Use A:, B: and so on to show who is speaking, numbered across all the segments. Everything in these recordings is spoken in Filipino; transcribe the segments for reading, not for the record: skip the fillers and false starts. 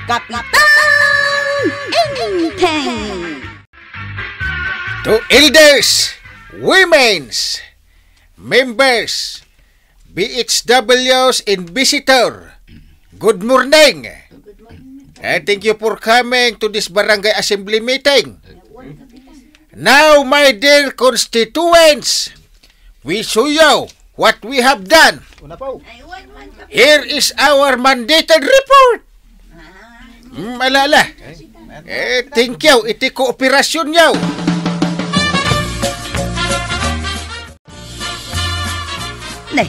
A: Kapitan Inteng.
B: To elders, women's, members, BHWs and visitor, good morning. Thank you for coming to this barangay assembly meeting. Now, my dear constituents, we show you what we have done. Here is our mandated report. Alala. Thank you. Iti kooperasyon yaw.
A: Nay,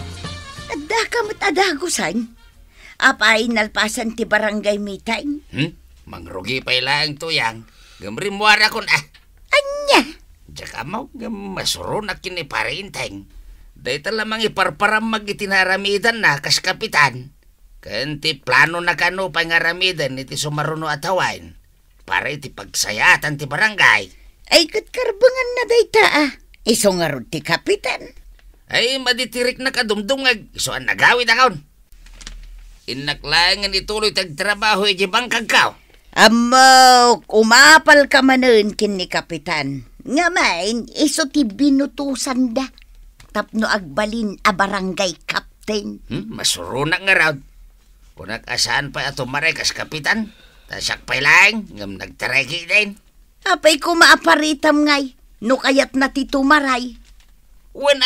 A: ada ka mo't adagusan? Apay nalpasan ti barangay meeting?
C: Mangrugi pa ilang tuyang. Gamri muara kon
A: Anya?
C: Jaka mo masuro na kini parinteng. Dahil lamang iparparam magitinaramidan na kas kapitan. Kanti plano na kano pangaramidan iti sumaruno atawain. Para iti pagsayatan ti barangay.
A: Ay katkarbangan na dayta Iso nga ron ti kapitan.
C: Ay maditirik na kadumdungag. Iso ang nagawid akon. Inaklangan ituloy tagtrabaho iti bangkag kao.
A: Amo, umapal ka manon kin ni kapitan. Nga main, iso ti binutusan da. Tapno agbalin a barangay captain.
C: Masuro na nga raw. Kung nag-asaan pa ato marekas kapitan, tasak pa lang, ngam nagtareki din.
A: Apay ko maaparitam ngay, no kayat na ti tumaray.
C: Wan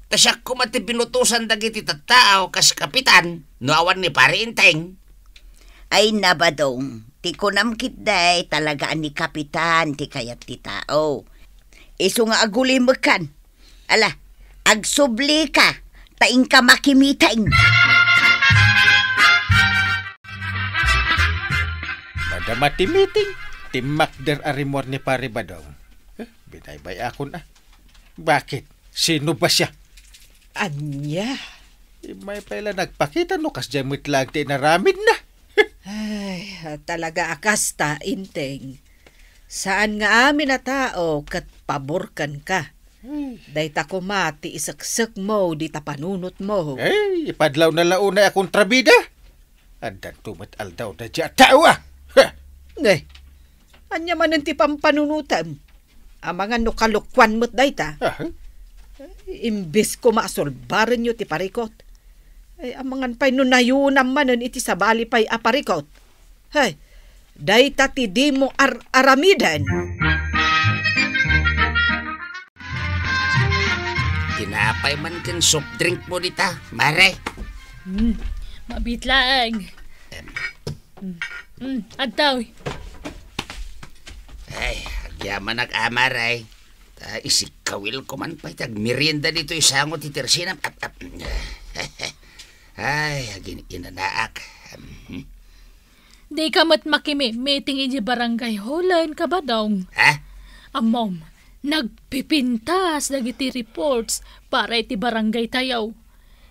C: tasak ko mati pinutusan dagiti tattao kas kapitan, no awan ni parinteng.
A: Ay nabadong, ti kunamkit day talagaan ni kapitan ti kayat ti tao. Iso nga agulimakan. Ala, agsubli ka, taing ka makimiting.
B: Madamati meeting. Timak der arimor ni pare badong. Binaybay ako na. Bakit? Sino ba siya?
D: Anya?
B: May pala nagpakita no kas jamit lang ti naramid na.
D: Ay, talaga akasta, Inteng. Saan nga amin na tao kat paborkan ka? Day ta kumati isaksak mo di ta panunot mo.
B: Ay, ipadlaw na launa akong trabida. Andan tumat aldaw na dya tao
D: Ngay, anya man ti pampanunutan. Ang mga nukalukwan mo't day ta. Imbis ko maasolbaran nyo ti parikot. Ay, ang mga pa'y nunayunam manon iti sabali pa'y aparikot. Hay, day ta ti di mo aramidan.
C: Tinapay man kin soft drink mo dita, mare.
E: Mabitlang. Agtaw.
C: Ay, agyaman nag-amaray. Isikawil ko man pa itag merienda dito isangot itirsina. Ay, agin inanaak.
E: Di ka mat makimi, meeting iji barangay holan ka ba daw? Amom, nagpipintas dagiti reports para iti barangay tayaw.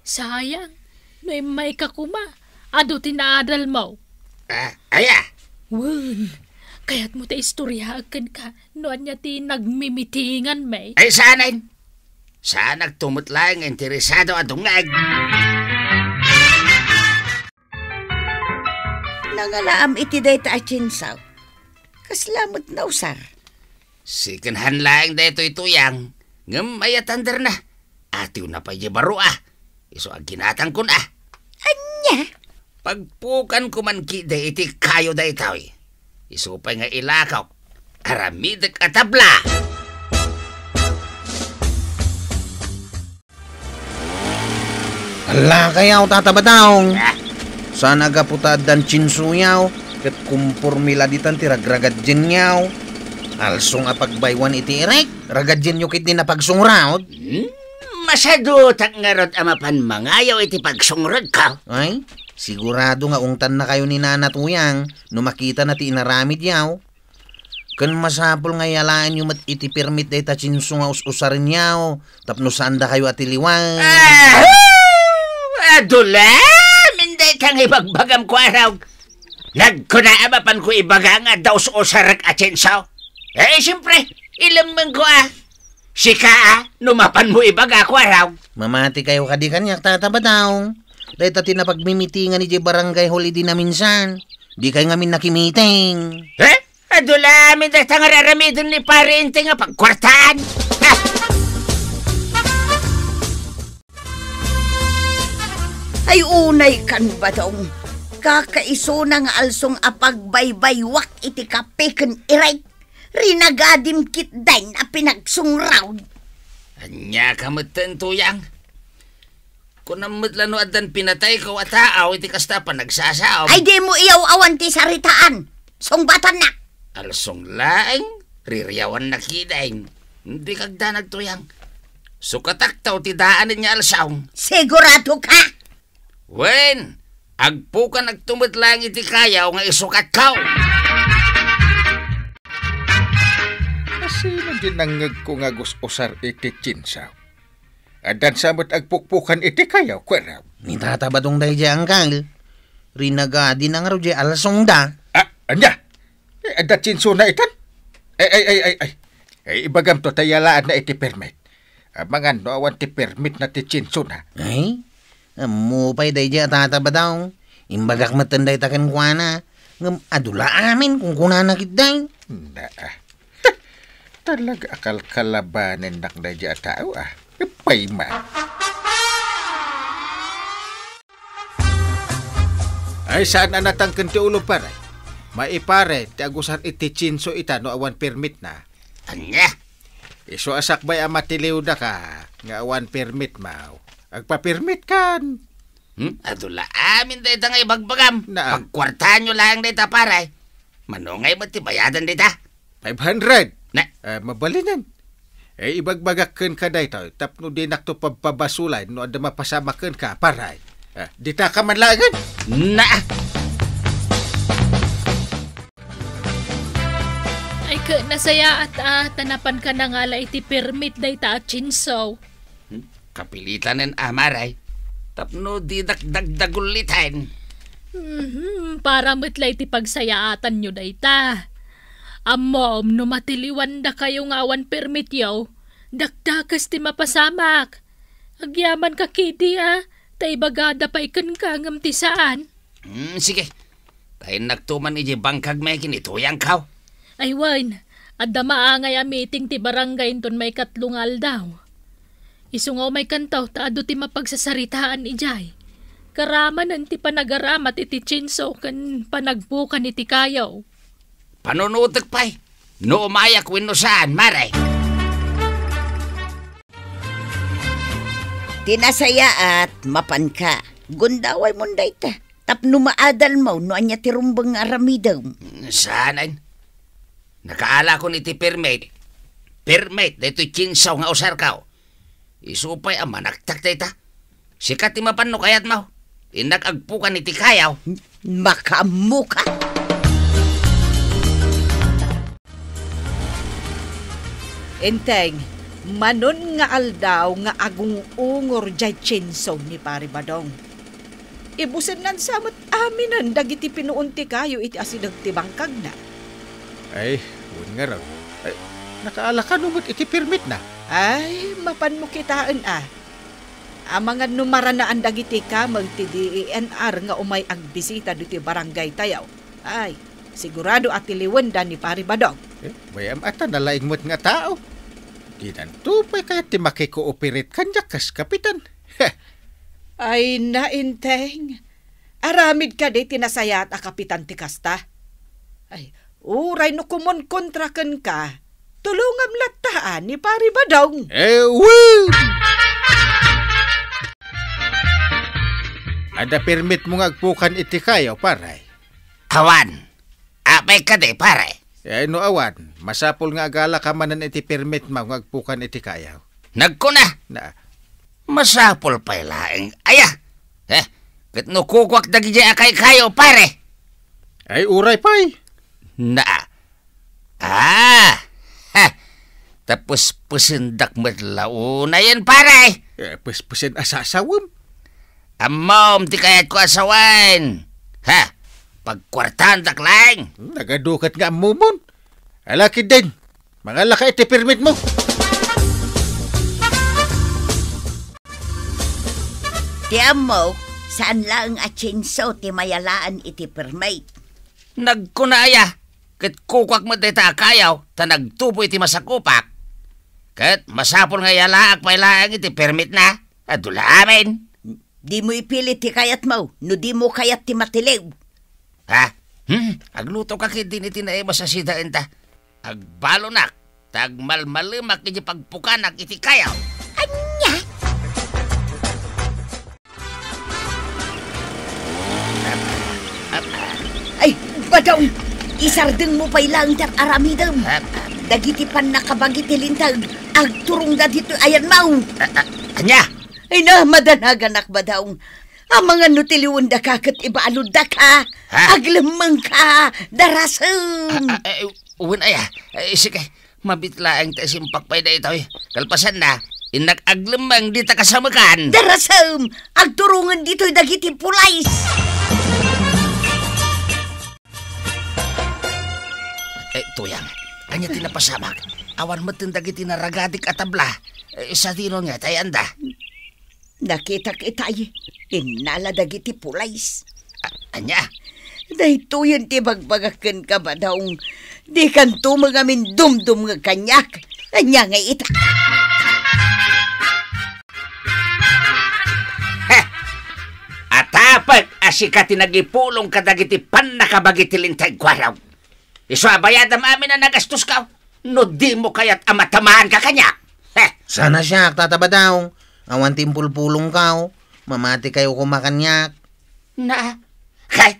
E: Sayang, may kakuma, ado tinaadal mo. Wun, kaya't mo ta istoryahakan ka, noan niya ti nagmimitingan may.
C: Ay, sanain. Saan nagtumot lang interesado adungag.
A: Nangalaam iti day ta achinsaw. Kaslamot na usar.
C: Sikanhan lang dito ituyang. Ngam ayatander na. Atiw na pa baro Iso ang ginatang kun
A: Anya?
C: Pagpukan ko man ki day iti kayo day tawi. Iso pa nga ilakaw. Aramidak atabla.
F: Ala kayaw tatabataong. Saan aga putad dan chinsuyaw. Kat kumpurmila ditan ti ragragad dyan yaw. Alsong apagbaywan iti irek. Ragad dyan yung kit din na pagsungraw.
C: Masado tak ngarot amapan mangayaw iti pagsungrad ka.
F: Ay, sigurado nga ungtan na kayo ni Nana Tuyang no makita na ti inaramid yaw. Kan masapol nga yalaan yung iti permit day ta chinso nga usarin yaw. Tapno saan da kayo atiliwang.
C: Adula, minday kang ibagbagam ko araw. Nagkunaabapan ko ibaga nga daw sa usarak atyensaw. Siyempre, ilang man ko Sika numapan mo ibaga ko araw.
F: Mamati kayo kadi kanyak tatabataw. Dahil tati na pagmimitingan ni barangay holiday na minsan. Di kayo ngamin nakimiting.
C: Adulamin tayo nga raramidon ni pare Inteng nga pagkwartaan.
A: Ay unay kan badong. Kakaiso na nga alsong apagbaybaywak iti kapiken iray. Rinagadim kitday na pinagsungraw.
C: Anya ka matentuyang. Kung namadlano adan pinatay ko at taaw, iti kasta pa nagsasaw.
A: Ay di mo iyaw-awan ti saritaan. Songbatan na.
C: Alsong laeng, ririyawan na kidain. Hindi kagda nagtuyang. Sukataktaw ti daanin niya alsaw.
A: Sigurado ka?
C: Wen, agpo ka nagtumutlang iti kayaw nga isukat kaw.
B: Sino dinangag ko nga gusosar iti chinsaw? Adan samot agpukpukan iti kayaw, kweraw.
F: Ni tata badong dahi di angkal. Rinagadi na nga ro di alasong da.
B: Anya? Adat chinso na itan? Ay, ibagam to tayalaan na iti permit. Mga no awan ti permit na ti chinso na.
F: Ay, mupay dahi di tata badaw. Imbagak matanday takan kuana. Ngam adula amin kung kunanakit dahi.
B: Talaga akal kalabanin nak na dya tao Pay man. Ay saan na natangkan ti ulo pare? Maipare ti agusan iti chinso ita no awan permit na.
C: Anya?
B: Iso asakbay amatiliw na ka nga awan permit mau. Agpa-permit kan.
C: Adula amin dahi nga ibagbagam.
B: Na.
C: Pagkwartahan nyo lang dahi ta pare. Manungay mo ti bayadan dahi ta?
B: 500.
C: Na.
B: Mabalinan. Ibagbagakken ka dahi tao. Tapno di nakto pagpabasulay no ada mapasamaken ka paray. Dita ka man lagan.
C: Na.
E: Ay ka nasaya at tanapan ka na nga la iti permit dahi ta chinsaw.
C: Kapilitan ng amaray. Tapno di dagdagulitan.
E: Para matla iti pagsayaatan nyo dahi ta. Amom, no matiliwan da kayo nga awan permit yaw, dakdakas ti mapasamak. Agyaman ka kiti tay bagada pa ikan ka ngam ti saan.
C: Sige, tayo nagtuman iji bangkag may kinituyang kaw.
E: Ay wan, adda maangay a meeting ti barangay ton may katlungal daw. Isungaw may kantaw taado ti mapagsasaritaan ijay. Karamanan ti panagaramat iti chinso kan panagbukan iti kayaw.
C: Panunutek pa'y. No umayak win no saan, maray.
A: Tinasaya at mapan ka. Gundaway munday ta. Tapno maadal mo no anya tirumbang aramidaw.
C: Saanan? Nakaala ko ni ti permit. Permit, dito chinsaw nga usar kao. Isupay ang manaktak ta. Sikat ti mapan no kayat mo. Inagagpukan ni ti kayaw.
A: Makamuka.
D: Enteng, manon nga aldaw nga agung ungor jay chinsaw ni pare badong. Ibusen nan samot aminan dagiti pinuunti kayo iti asidag ti bangkag na.
B: Ay, huwag nga raw. Ay, nakaala ka numot iti permit na.
D: Ay, mapan mo kitaan Ang mga numaranaan dagiti ka magti DENR nga umay agbisita diti barangay tayaw. Ay, sigurado at iliwanda ni pare badong.
B: Bayam ata nalaing mo't nga tao. Di nantupay kaya ti makikooperate kanya kas kapitan.
D: Ay, nainteng. Aramid ka di tinasayat a kapitan ti kasta. Ay, uray no kumon kontraken ka. Tulungam lataan ni pare badong.
B: Woo! Ada permit mo nga agpukan iti kayaw, paray.
C: Awan, apay ka di, pare.
B: No awan, masapol nga agala ka manan iti permit mo nga agpukan iti kayaw.
C: Nagkuna.
B: Na.
C: Masapol pa'y laeng. Aya, kat nukukwak dagi jay akay kayo, pare.
B: Ay, uray pa'y.
C: Na. Tapos pusindak matlauna yan, pare.
B: Pusin asasawam.
C: Amom, di kayat ko asawan. Pagkwartahan daklang.
B: Nagadukat nga amumon. Alaki din. Mga laka iti permit mo.
A: Tiyan mo, saan lang a chinsaw ti mayalaan iti permit.
C: nagkunaya. Kat kukwak mo dita kayaw, ta nagtuboy ti masakupak. Kat masapol nga yalaak pailaang iti permit na. Adula amin.
A: Di mo ipilit ti kayat mo, no di mo kayat ti matilew.
C: Ha? Agluto ka kit din iti naima sa sidain ta. Agbalo nak, tagmalmalimak iti pagpukanak iti kayaw.
A: Anya? Ay, badaw! Isardeng mo pailang tar aramidam. Dagiti pan nakabagiti lintag, agturong da dito ayan mau.
C: Anya?
A: Ay na, madanaganak badaw. Ang mga nutiliwan da ka kat ibaalod da ka. Aglamang ka, darasam.
C: Uwan aya, sige, mabitlaang ta simpakpay da ito. Kalpasan na, inag-aglamang di ta kasamakan.
A: Darasam, agturungan dito'y dagiti pulays.
C: Tuyang, anya tinapasamak. Awan mo tindagiti na ragadik at tabla. Sa tino nga, tayanda.
A: Nakita-kitay, inala dagiti pulays.
C: Anya?
A: Dahito yan ti bagbagakan ka ba daong di kanto mga min dumdum nga kanyak. Anya nga ita.
C: Atapag asika tinagipulong kadagiti pan nakabagiti lintay kwaraw. Iso abayadam amin na nagastos ka. No di mo kaya't amatamahan ka kanya.
F: Sana siya, tataba daw. Awan timpulpulong ka, mamati kayo kumakanyak.
C: Na, kay,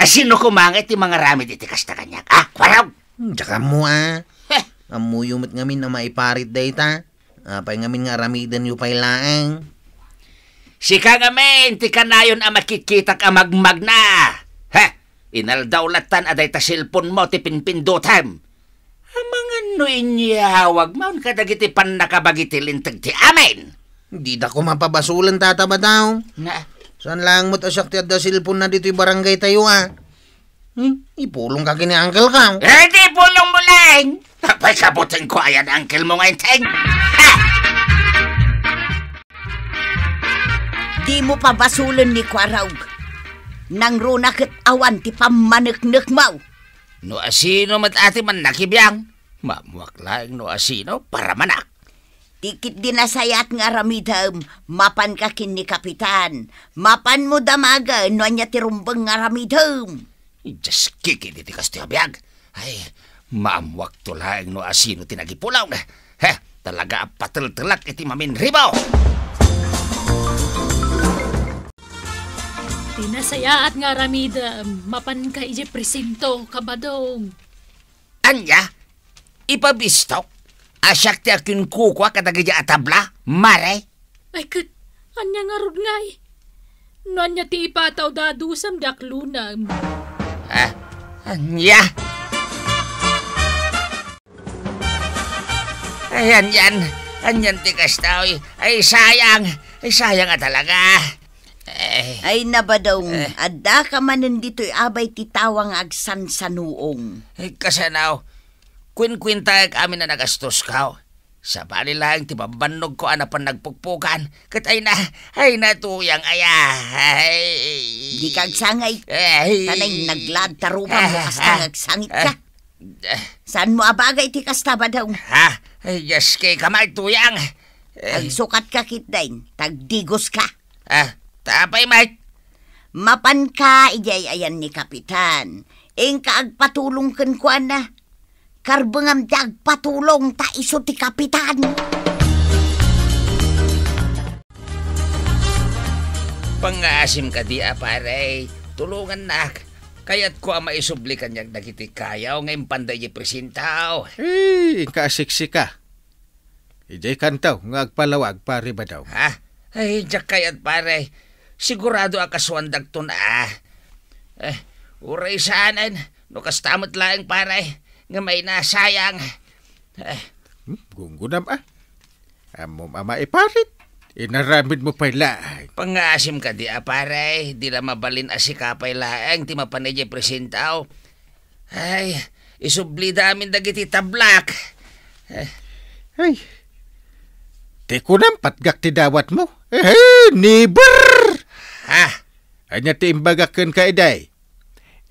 C: sino kumangit yung mga ramid iti kasta kanyak? Kwaraw?
F: Tsaka mo amuyumot ngamin na maiparit dayta. Apay ngamin nga ramidan yu pailaang.
C: Sika ngamin, ti kanayon makikitak magmag na. Inaldawlatan aday ta silpon mo ti pinpindutam. Mga no inyawag maun kadagiti pan nakabagiti lintag ti amin.
F: Di da ko mapabasulan tataba daw.
C: Na?
F: Saan lang mo't asyak ti adda silpon na dito'y barangay tayo Ipulong ka kini uncle ka.
C: Di pulong mo lang. Tapay kabutin ko ayan uncle mo ngayon, Teng.
A: Di mo pa basulan ni Kwaraw. Nang runakit awan ti pamaneknek mau.
C: No asino mat ati man nakibiyang. Mamuaklaing no asino para manak.
A: Tikit dinasayat nga ramidam, mapan ka kin ni Kapitan. Mapan mo damaga, no anya tirumbang nga ramidam.
C: Diyas kiki di tikas ti abiyag. Ay, maamuak tulaing no asino tinagipulaw na. Talaga patel-telak iti mamin ribaw.
E: Tinasayaat nga ramida, mapan ka ije presinto, kabadong.
C: Anya, ipabistok, asyak ti akin kukwa kadagaya atabla, mare.
E: Ay kat, anya nga rod ngay. No anya ti ipataw dadusam daklunam.
C: Anya? Ayan yan, anyan ti kastaw, ay sayang nga talaga.
A: Ay nabadong, adda ka manen dito'y abay titawang agsansanuong.
C: Kasanaw, kwin-kwinta amin na nagastos ka. Sa bali lang, tibabanog ko anapan nagpukpukan. Kat ay na tuyang
A: Di kag sangay. Tanay naglad tarupa mo kasta nagsangit ka. Saan mo abagay ti kasta ba daw?
C: Yes, kay kamay tuyang.
A: Agsukat ka kitdain, tagdigos ka.
C: Tapay, mate.
A: Mapan ka, ijay ayan ni Kapitan. Ing kaagpatulong kan kwa na. Karbangam dagpatulong ta iso ti Kapitan.
C: Pangasim ka di, pare. Tulungan na. Kaya't ko ang maisubli kanyang dagiti kayaw ngayon panday presentaw.
B: Kasiksi ka. Ijay kantaw, nga agpalawag pare ba daw?
C: Ay, jak kaya't pare. Sigurado akaswandag to na. Uray saanan. No kastamot lang pare. Nga may nasayang.
B: Gunggunam Amom ama iparit. Inaramid mo pa laang.
C: Pangasim ka di pare. Di la mabalin asikapay laang. Ti mapanay presentaw. Ay, isubli damin dagiti tablak.
B: Ay. Di ko nang patgak ti dawat mo. Neighbor!
C: Ha?
B: Anya ti imbagakan ka iday.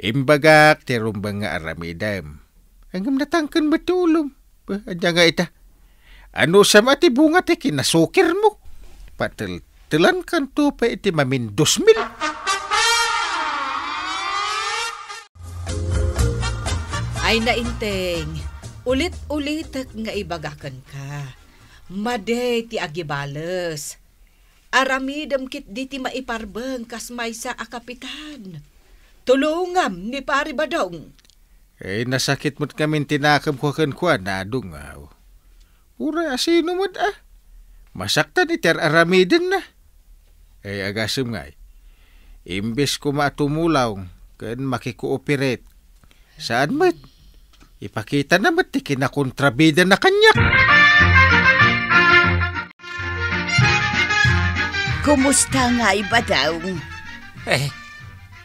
B: Imbagak ti rumbang nga aramidam. Hanggang natangkan matulong. Adya nga ita. Ano sa mati bunga ti kinasukir mo? Patil-tilan kan to pa iti mamindos mil.
D: Ay nainteng, ulit-ulit nga ibagakan ka. Maday ti agibales. Aramidam kit di ti maiparbeng kas may sa akapitan. Tulungam ni pari badong.
B: Nasakit mo't kami tinakam ko kan na dungaw. Ura asino mo't Masaktan iter aramidin na. Agasam nga. Imbes ko matumulaw, kan makikooperate. Saan mo't? Ipakita na mo't kinakontrabida na kanyak.
A: Kumusta nga iba daw?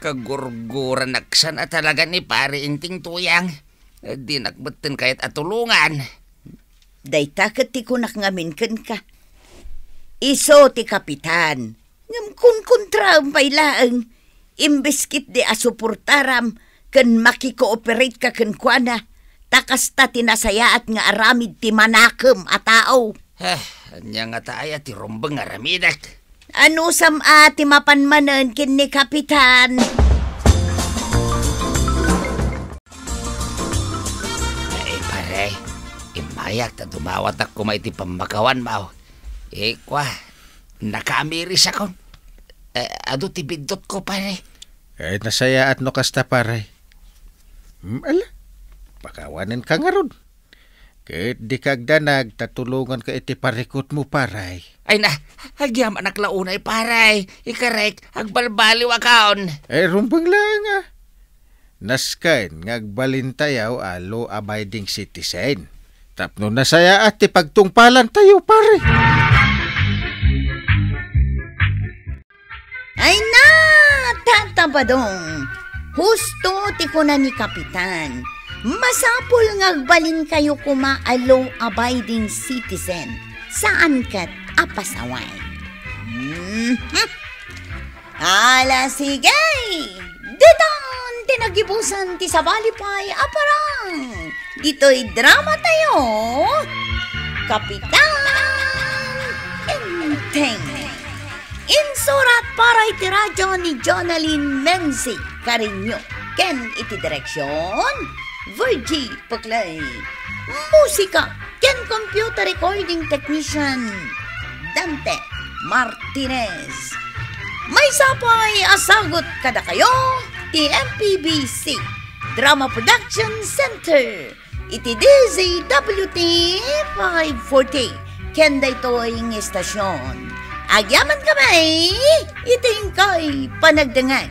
C: Kagurguran naksan at talaga ni pare inting tuyang. Di nakbatan kahit atulungan.
A: Dayta kat ti kunak ngamin kan ka. Iso ti kapitan. Ngam kun kontra ang pailaang. Imbeskit di asuportaram kan makikooperate ka kan kuana. Takas ta tinasayaat nga aramid ti manakam a tao.
C: Anya nga taaya ti rumbang aramidak.
A: Ano sam ti mapanmanan kin ni kapitan?
C: Ay pare, imayak ta dumawat ako may ti pamakawan mao. Kwa, nakaamiris ako. Ado ti bindot ko pare.
B: Nasayaat no kasta pare. Ala, pakawanin ka nga ron. Kahit di kagdanag, tatulungan ka iti parikot mo, paray.
C: Ay na, hagyam anak launay, paray. Ikarek, agbalbaliw akaon.
B: Rumbang lang Naskain, ngagbalintayaw alo abiding citizen. Tapno na saya at ipagtungpalan tayo, pare.
A: Ay na, tatabadong. Husto ti ko na ni kapitan. Masapul ngagbalin kayo kumaalo abiding citizen. Saan kat apasaway? Ala sige! Ditan tinagibusan ti sabalipay aparang. Dito'y drama tayo. Kapitan Inteng. Insurat para iti radyo ni Jonalyn Menzi Carinyo. Ken iti direksyon Virgie Paklay. Musika ken computer recording technician Dante Martinez. May sapay asagot kada kayo ti MPBC Drama Production Center iti DZWT 540 ken daytoy ng estasyon. Agyaman kamay iting ko'y panagdangan.